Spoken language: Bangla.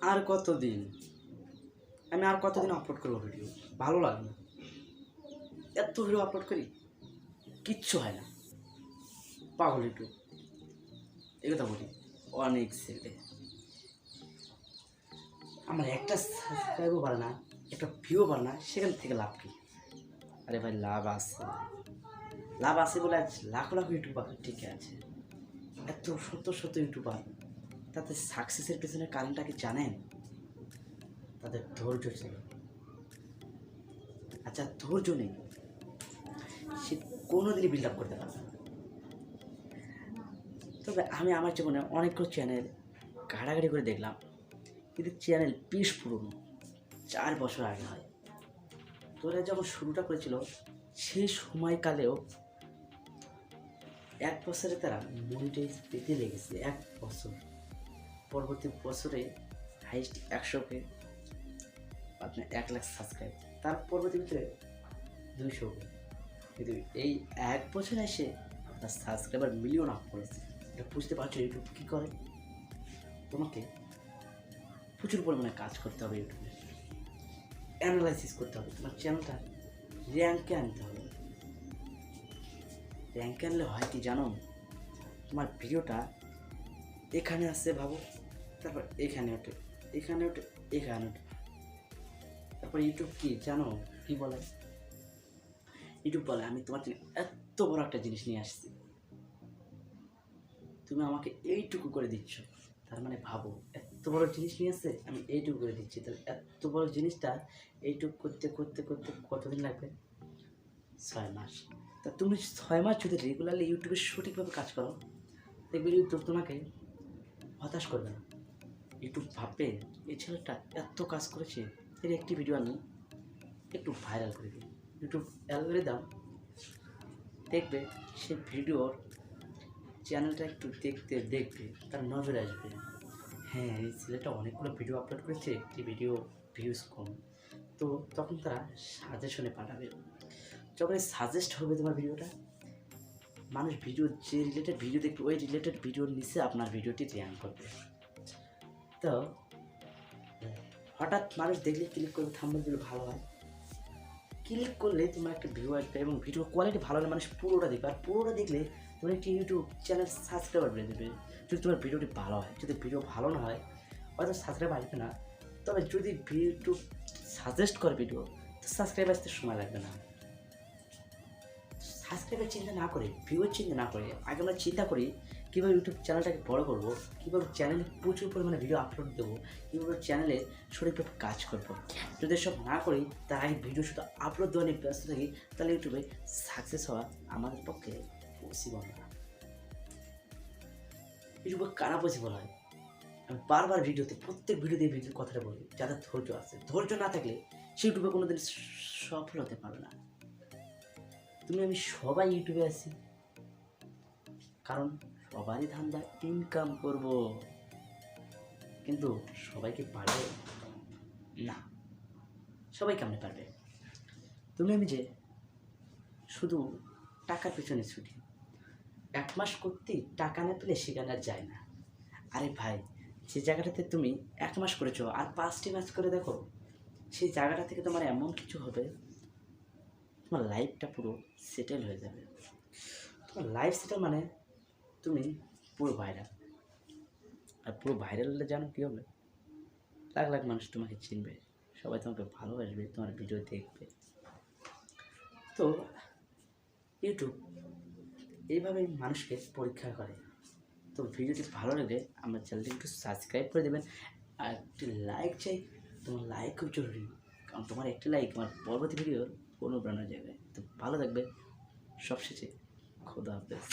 আর কতদিন আপলোড করবো ভিডিও? ভালো লাগে না, এত ভিডিও আপলোড করি কিচ্ছু হয় না, পাগল একটু এই কথা বলি। অনেক ছেলে আমার একটা সাবস্ক্রাইবও পারে না, একটা ভিউ পারে না, সেখান থেকে লাভ কি? আরে ভাই লাভ আছে বলে আজ লাখ লাখ ইউটিউবার ঠিক আছে, এত শত ইউটিউবার, তাতে সাকসেসের পেছনে কারণটা কি জানেন? তাদের ধৈর্য ছিল। আচ্ছা, ধৈর্য নেই, সে কোনোদিনই বিল্ড আপ করতে পারবে না। তবে আমি আমার জীবনে অনেকগুলো চ্যানেল ঘাটাঘাটি করে দেখলাম, কিন্তু চ্যানেল বেশ পুরনো, 4 বছর আগে হয়। তোরা যখন শুরুটা করেছিল সেই সময়কালেও 1 বছরে তারা মনিটাইজ পেতে লেগেছে, 1 বছর। পরবর্তী বছরে হাইস্ট 100K, আপনার 1 লাখ সাবস্ক্রাইব, তার পরবর্তী ভিতরে 200K। কিন্তু এই 1 বছরে এসে তার সাবস্ক্রাইবার মিলিয়ন আপ করেছে। এটা বুঝতে পারছো ইউটিউব কী করে? তোমাকে প্রচুর পরিমাণে কাজ করতে হবে, ইউটিউবে অ্যানালাইসিস করতে হবে, তোমার চ্যানেলটা র্যাঙ্কে আনতে হবে। র্যাঙ্কে আনলে হয় কি জানো? তোমার ভিডিওটা এখানে আসছে ভাবো, তারপর এখানে ওঠে, এখানে ওঠে, এখানে ওঠে। তারপর ইউটিউব কি জানো কি বলে? ইউটিউব বলে আমি তোমার জন্য এত বড় একটা জিনিস নিয়ে আসছি, তুমি আমাকে এইটুকু করে দিচ্ছ। তার মানে ভাবো, এত বড় জিনিস নিয়ে আসছে, আমি এইটুকু করে দিচ্ছি। তাহলে এত বড় জিনিসটা এইটুকু করতে করতে করতে কতদিন লাগবে? 6 মাস। তা তুমি 6 মাস যদি রেগুলারলি ইউটিউবে সঠিকভাবে কাজ করো, দেখবে ইউটিউব তোমাকে হতাশ করবে না। ইউটিউব ভাববে এই ছেলেটা এত কাজ করেছে, এর একটি ভিডিও আমি একটু ভাইরাল করে দিই। ইউটিউব অ্যালগরিদম দেখবে সে ভিডিওর চ্যানেলটা একটু দেখবে, তার নজরে আসবে, হ্যাঁ এই ছেলেটা অনেকগুলো ভিডিও আপলোড করেছে, একটি ভিডিও ভিউজ কম, তো তখন তারা সাজেশনে পাঠাবে। যখন সাজেস্ট হবে তোমার ভিডিওটা, মানুষ ভিডিও যে রিলেটেড ভিডিও দেখবে, ওই রিলেটেড ভিডিওর নিচে আপনার ভিডিওটি র্যাঙ্ক করবে। তো হঠাৎ মানুষ দেখলে ক্লিক করবে, থাম্বনেলগুলো ভালো হয়, ক্লিক করলে তোমার একটা ভিউ আসবে, এবং ভিডিও কোয়ালিটি ভালো হলে মানুষ পুরোটা দেখবে, আর পুরোটা দেখলে তোমার একটি ইউটিউব চ্যানেল সাবস্ক্রাইবার বেড়ে দেবে। যদি তোমার ভিডিওটি ভালো হয়, যদি ভিডিও ভালো না হয় হয়তো সাবস্ক্রাইব আসবে না, তবে যদি ইউটিউব সাজেস্ট করে ভিডিও, তো সাবস্ক্রাইব আসতে সময় লাগবে না। সাবস্ক্রাইবার চিন্তা না করে, ভিউয়ের চিন্তা না করে, আগে আমরা চিন্তা করি কীভাবে ইউটিউব চ্যানেলটাকে বড় করবো, কীভাবে চ্যানেলে প্রচুর পরিমাণে ভিডিও আপলোড দেবো, কীভাবে চ্যানেলে সঠিকভাবে কাজ করবো। যদি এসব না করি, তার আগে ভিডিও শুধু আপলোড দেওয়া নিয়ে ব্যস্ত থাকি, তাহলে ইউটিউবে সাকসেস হওয়া আমাদের পক্ষে পসিবল না। ইউটিউবে কারা পসিবল হয়? আমি বারবার ভিডিওতে, প্রত্যেক ভিডিওতে ভিডিওর কথাটা বলি, যাদের ধৈর্য আছে। ধৈর্য না থাকলে সে ইউটিউবে কোনোদিন সফল হতে পারবে না। আমি সবাই ইউটিউবে আছি, কারণ সবারই ধান্দা ইনকাম করব, কিন্তু সবাইকে পারবে না, সবাই কেমনে পারবে? আমি যে শুধু টাকার পেছনে ছুটি, 1 মাস করতেই টাকা না পেলে সেখানে আর যায় না। আরে ভাই, যে জায়গাটাতে তুমি 1 মাস করেছো আর 5টি ম্যাচ করে দেখো, সেই জায়গাটা থেকে তোমার এমন কিছু হবে, তোমার লাইফটা পুরো সেটেল হয়ে যাবে। তোমার লাইফ সেটেল মানে তুমি পুরো ভাইরাল। আর পুরো ভাইরাল হলে জানো কী হবে? লাখ লাখ মানুষ তোমাকে চিনবে, সবাই তোমাকে ভালোবাসবে, তোমার ভিডিও দেখবে। তো ইউটিউব এইভাবেই মানুষকে পরীক্ষা করে। তো ভিডিওটি ভালো লাগলে আমার চ্যানেলটি একটু সাবস্ক্রাইব করে দেবেন, আর একটি লাইক চাই। তোমার লাইক খুব জরুরি, কারণ তোমার একটি লাইক আমার পরবর্তী ভিডিওর অনুপ্রেরণার জায়গায়। তো ভালো থাকবে, সবশেষে খোদা হাফেজ।